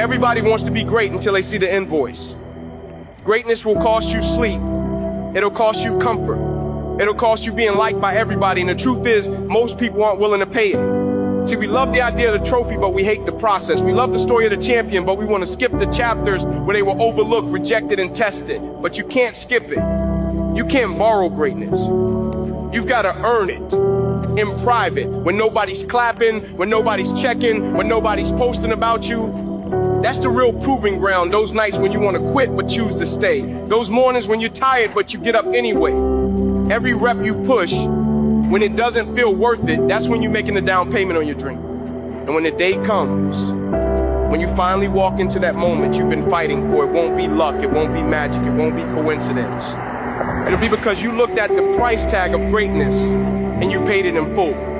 Everybody wants to be great until they see the invoice. Greatness will cost you sleep. It'll cost you comfort. It'll cost you being liked by everybody. And the truth is, most people aren't willing to pay it. See, we love the idea of the trophy, but we hate the process. We love the story of the champion, but we want to skip the chapters where they were overlooked, rejected, and tested. But you can't skip it. You can't borrow greatness. You've got to earn it in private, when nobody's clapping, when nobody's checking, when nobody's posting about you. That's the real proving ground. Those nights when you want to quit but choose to stay. Those mornings when you're tired but you get up anyway. Every rep you push, when it doesn't feel worth it, that's when you're making the down payment on your dream. And when the day comes, when you finally walk into that moment you've been fighting for, it won't be luck, it won't be magic, it won't be coincidence. It'll be because you looked at the price tag of greatness and you paid it in full.